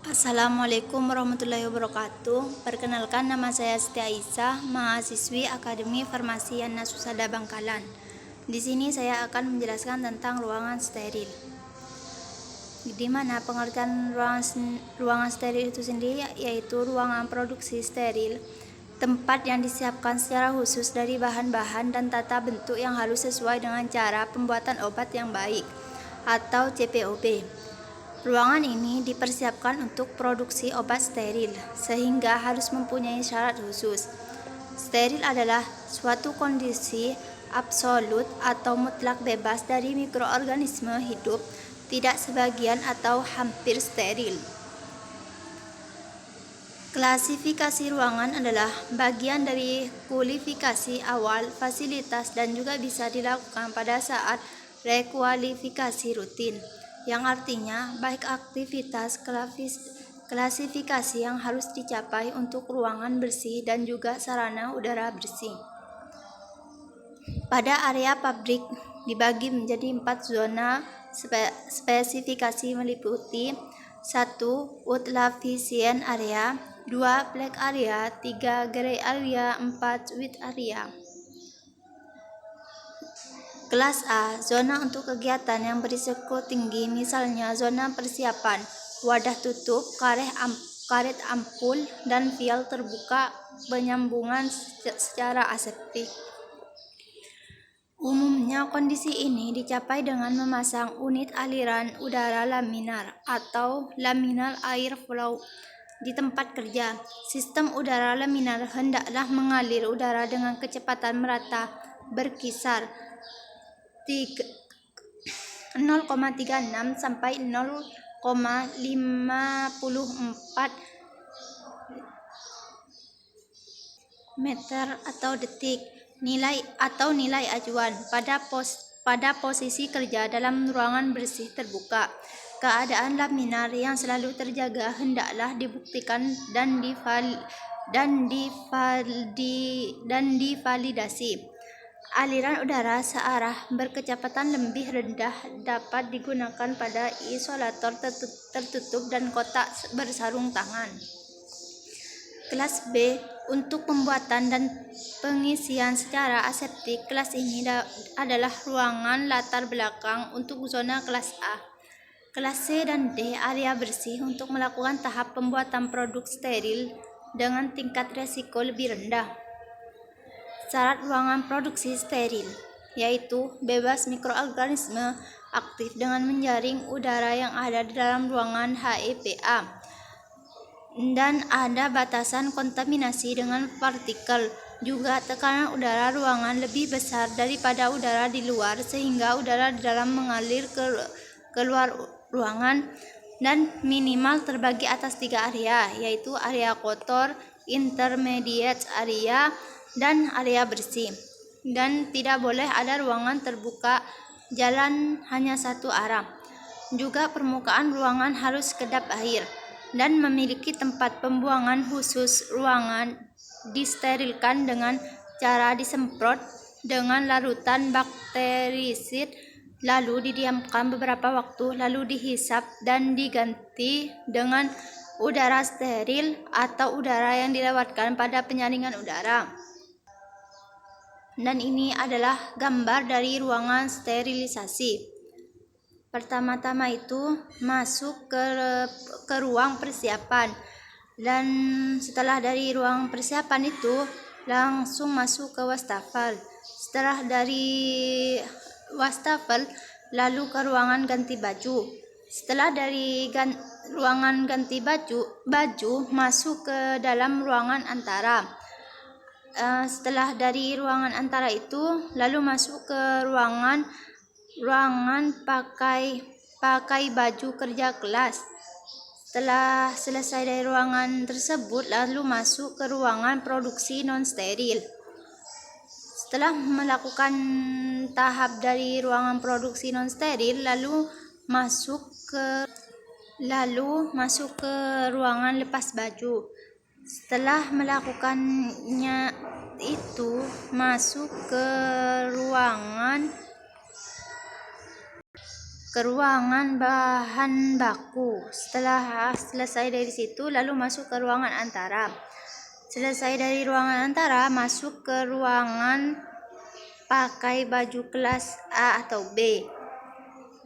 Assalamualaikum warahmatullahi wabarakatuh. Perkenalkan, nama saya Siti Aisyah, mahasiswi Akademi Farmasi Yana Susada Bangkalan. Di sini saya akan menjelaskan tentang ruangan steril. Di mana pengertian ruangan steril itu sendiri, yaitu ruangan produksi steril, tempat yang disiapkan secara khusus dari bahan-bahan dan tata bentuk yang harus sesuai dengan cara pembuatan obat yang baik atau CPOB. Ruangan ini dipersiapkan untuk produksi obat steril, sehingga harus mempunyai syarat khusus. Steril adalah suatu kondisi absolut atau mutlak bebas dari mikroorganisme hidup, tidak sebagian atau hampir steril. Klasifikasi ruangan adalah bagian dari kualifikasi awal fasilitas dan juga bisa dilakukan pada saat rekualifikasi rutin, yang artinya baik aktivitas klasifikasi yang harus dicapai untuk ruangan bersih dan juga sarana udara bersih. Pada area pabrik dibagi menjadi 4 zona spesifikasi, meliputi 1. Ultraviolet area, 2. Black area, 3. Gray area, 4. White area. Kelas A, zona untuk kegiatan yang berisiko tinggi, misalnya zona persiapan, wadah tutup, karet ampul, dan vial terbuka penyambungan secara aseptik. Umumnya kondisi ini dicapai dengan memasang unit aliran udara laminar atau laminal airflow di tempat kerja. Sistem udara laminar hendaklah mengalir udara dengan kecepatan merata berkisar 0,36 sampai 0,54 meter atau detik. Nilai acuan pada posisi kerja dalam ruangan bersih terbuka. Keadaan laminar yang selalu terjaga hendaklah dibuktikan dan divalidasi. Aliran udara searah berkecepatan lebih rendah dapat digunakan pada isolator tertutup dan kotak bersarung tangan. Kelas B, untuk pembuatan dan pengisian secara aseptik. Kelas ini adalah ruangan latar belakang untuk zona kelas A. Kelas C dan D, area bersih untuk melakukan tahap pembuatan produk steril dengan tingkat resiko lebih rendah. Syarat ruangan produksi steril, yaitu bebas mikroorganisme aktif dengan menjaring udara yang ada di dalam ruangan HEPA, dan ada batasan kontaminasi dengan partikel. Juga tekanan udara ruangan lebih besar daripada udara di luar, sehingga udara di dalam mengalir ke luar ruangan, dan minimal terbagi atas 3 area, yaitu area kotor, intermediate area, dan area bersih. Dan tidak boleh ada ruangan terbuka jalan hanya satu arah. Juga permukaan ruangan harus kedap air dan memiliki tempat pembuangan khusus. Ruangan disterilkan dengan cara disemprot dengan larutan bakterisid, lalu didiamkan beberapa waktu, lalu dihisap dan diganti dengan udara steril atau udara yang dilewatkan pada penyaringan udara. Dan ini adalah gambar dari ruangan sterilisasi. Pertama-tama itu masuk ke ruang persiapan, dan setelah dari ruang persiapan itu langsung masuk ke wastafel. Setelah dari wastafel lalu ke ruangan ganti baju. Setelah dari ruangan ganti baju masuk ke dalam ruangan antara. Setelah dari ruangan antara itu lalu masuk ke ruangan pakai baju kerja kelas. Setelah selesai dari ruangan tersebut lalu masuk ke ruangan produksi non steril. Setelah melakukan tahap dari ruangan produksi non steril lalu masuk ke ruangan lepas baju. Setelah melakukannya itu masuk ke ruangan ke ruangan bahan baku. Setelah selesai dari situ, lalu masuk ke ruangan antara. Selesai dari ruangan antara, masuk ke ruangan pakai baju kelas A atau B.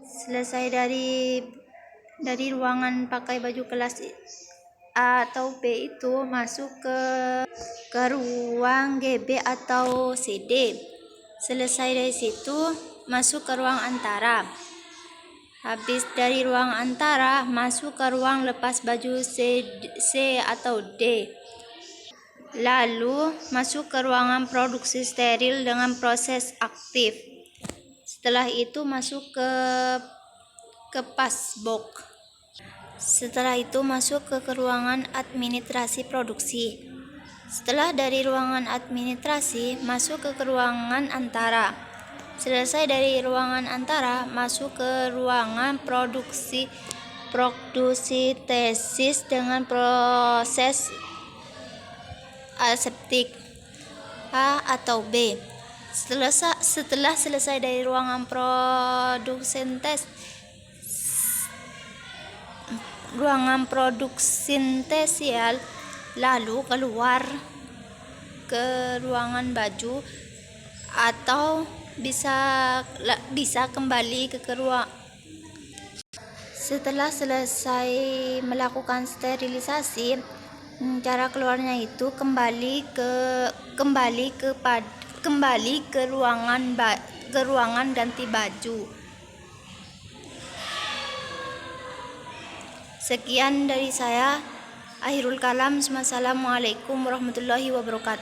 Selesai dari ruangan pakai baju kelas A atau B itu, masuk ke ruang GB atau CD. Selesai dari situ, masuk ke ruang antara. Habis dari ruang antara, masuk ke ruang lepas baju C atau D. Lalu masuk ke ruangan produksi steril dengan proses aktif. Setelah itu masuk ke pasbok. Setelah itu masuk ke ruangan administrasi produksi. Setelah dari ruangan administrasi, masuk ke ruangan antara. Selesai dari ruangan antara, masuk ke ruangan produksi tesis dengan proses aseptik A atau B. Setelah selesai dari ruangan produksi tesial, lalu keluar ke ruangan baju atau bisa kembali ke ruang. Setelah selesai melakukan sterilisasi, cara keluarnya itu kembali ke ruangan ganti baju. Sekian dari saya. Akhirul kalam. Wassalamualaikum warahmatullahi wabarakatuh.